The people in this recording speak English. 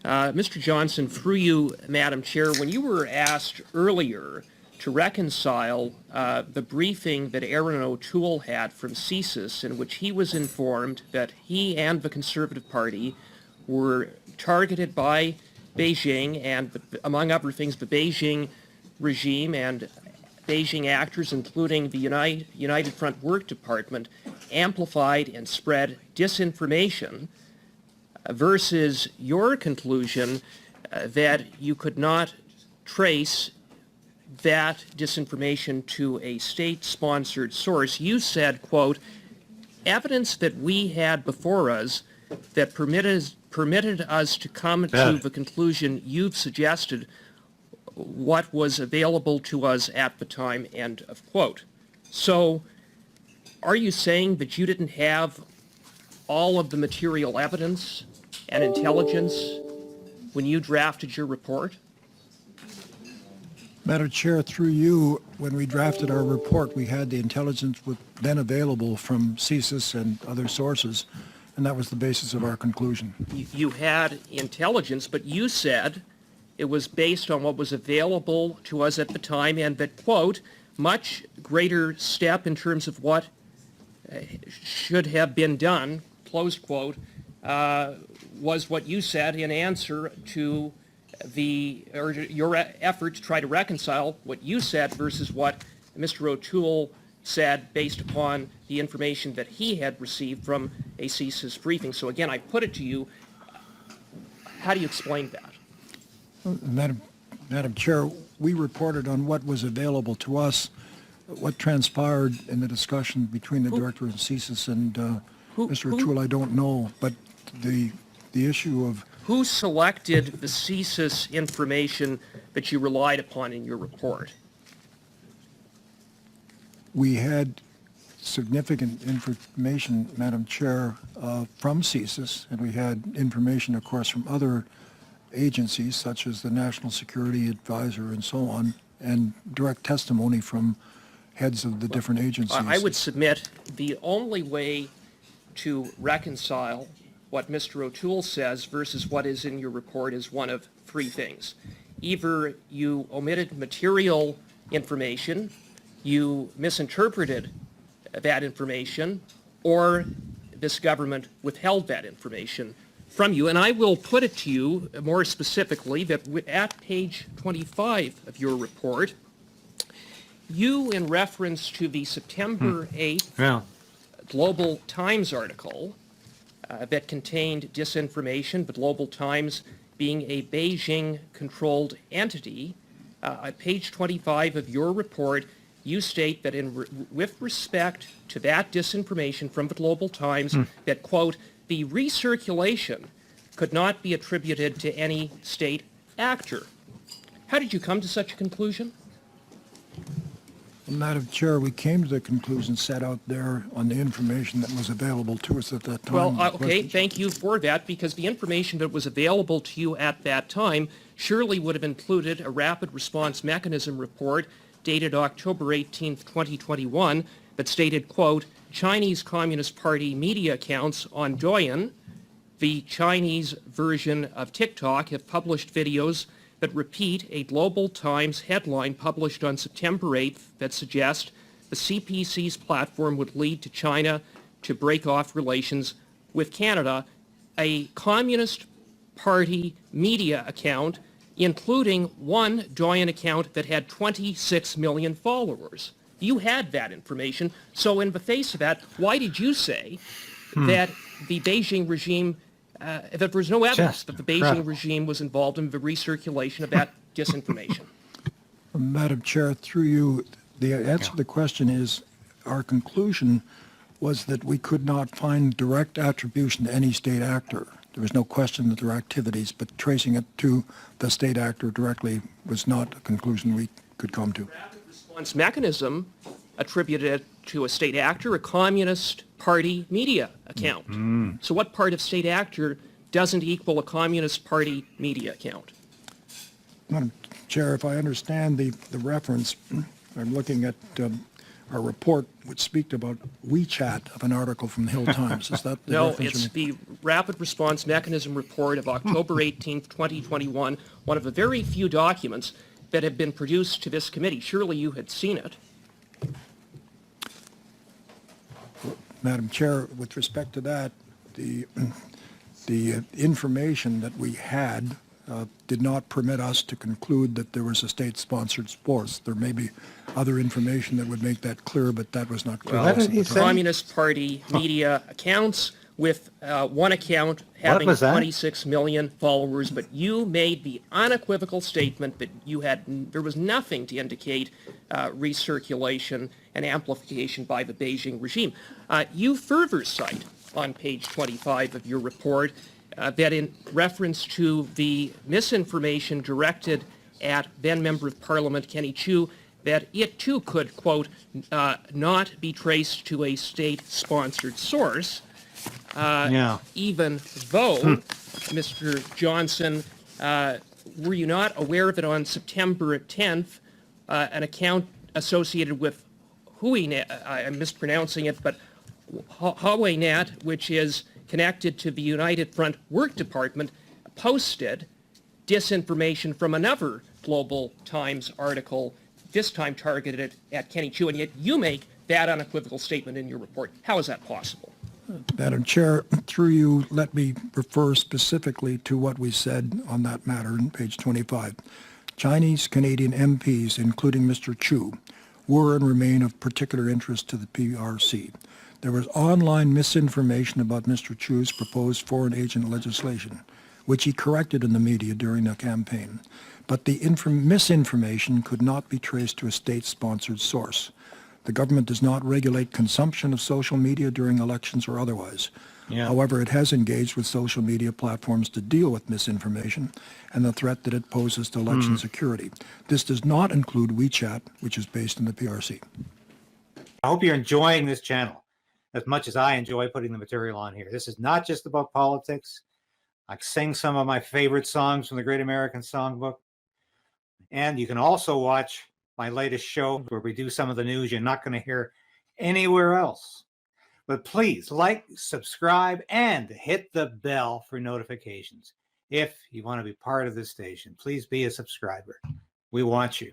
Mr. Johnston, through you, Madam Chair, when you were asked earlier to reconcile the briefing that Aaron O'Toole had from CSIS, in which he was informed that he and the Conservative Party were targeted by Beijing and, among other things, the Beijing regime and Beijing actors, including the United Front Work Department, amplified and spread disinformation, versus your conclusion that you could not trace that disinformation to a state-sponsored source. You said, quote, evidence that we had before us that permitted us to come to the conclusion you've suggested what was available to us at the time, end of quote. So are you saying that you didn't have all of the material evidence and intelligence when you drafted your report? Madam Chair, through you, when we drafted our report, we had the intelligence then available from CSIS and other sources, and that was the basis of our conclusion. You had intelligence, but you said it was based on what was available to us at the time, and that, quote, much greater step in terms of what should have been done, close quote, was what you said in answer to your effort to try to reconcile what you said versus what Mr. O'Toole said based upon the information that he had received from a CSIS briefing. So again, I put it to you, how do you explain that? Madam Chair, we reported on what was available to us. What transpired in the discussion between the director of CSIS and Mr. O'Toole, I don't know, but the issue of who selected the CSIS information that you relied upon in your report? We had significant information, Madam Chair, from CSIS, and we had information, of course, from other agencies such as the National Security Advisor and so on, and direct testimony from heads of the different agencies. I would submit the only way to reconcile what Mr. O'Toole says versus what is in your report is one of three things. Either you omitted material information, you misinterpreted that information, or this government withheld that information from you. And I will put it to you more specifically that at page 25 of your report, you, in reference to the September 8th Global Times article that contained disinformation, but Global Times being a Beijing-controlled entity, at page 25 of your report, you state that with respect to that disinformation from the Global Times, that, quote, the recirculation could not be attributed to any state actor. How did you come to such a conclusion? Madam Chair, we came to the conclusion set out there on the information that was available to us at that time. Well, okay, thank you for that, because the information that was available to you at that time surely would have included a rapid response mechanism report dated October 18th, 2021, that stated, quote, Chinese Communist Party media accounts on Douyin, the Chinese version of TikTok, have published videos that repeat a Global Times headline published on September 8th that suggests the CPC's platform would lead to China to break off relations with Canada. A Communist Party media account, including one Douyin account that had 26 million followers. You had that information. So in the face of that, why did you say that the Beijing regime that there was no evidence that the Beijing regime was involved in the recirculation of that disinformation? Madam Chair, through you, the answer to the question is our conclusion was that we could not find direct attribution to any state actor. There was no question that there were activities, but tracing it to the state actor directly was not a conclusion we could come to. Rapid response mechanism attributed to a state actor, a Communist Party media account. So what part of state actor doesn't equal a Communist Party media account? Madam Chair, if I understand the reference, I'm looking at our report would speak about WeChat of an article from the Hill Times. Is that the No, reference it's the Rapid Response Mechanism Report of October 18th, 2021, one of the very few documents that have been produced to this committee. Surely you had seen it. Madam Chair, with respect to that, the information that we had did not permit us to conclude that there was a state-sponsored source. There may be other information that would make that clear, but that was not clear. What did he The say? Communist Party media accounts with one account having was that? 26 million followers, but you made the unequivocal statement that there was nothing to indicate recirculation and amplification by the Beijing regime. You further cite on page 25 of your report that in reference to the misinformation directed at then Member of Parliament Kenny Chiu, that it too could, quote, not be traced to a state-sponsored source, even though, Mr. Johnston, were you not aware that on September 10th, an account associated with HuiNet, I'm mispronouncing it, but HuiNet, which is connected to the United Front Work Department, posted disinformation from another Global Times article, this time targeted at Kenny Chiu, and yet you make that unequivocal statement in your report. How is that possible? Madam Chair, through you, let me refer specifically to what we said on that matter on page 25. Chinese Canadian MPs, including Mr. Chiu, were and remain of particular interest to the PRC. There was online misinformation about Mr. Chiu's proposed foreign agent legislation, which he corrected in the media during the campaign. But the misinformation could not be traced to a state-sponsored source. The government does not regulate consumption of social media during elections or otherwise. However, it has engaged with social media platforms to deal with misinformation and the threat that it poses to election security. This does not include WeChat, which is based in the PRC. I hope you're enjoying this channel as much as I enjoy putting the material on here. This is not just about politics. I sing some of my favorite songs from the Great American Songbook. And you can also watch my latest show where we do some of the news you're not going to hear anywhere else. But please like, subscribe, and hit the bell for notifications. If you want to be part of this station, please be a subscriber. We want you.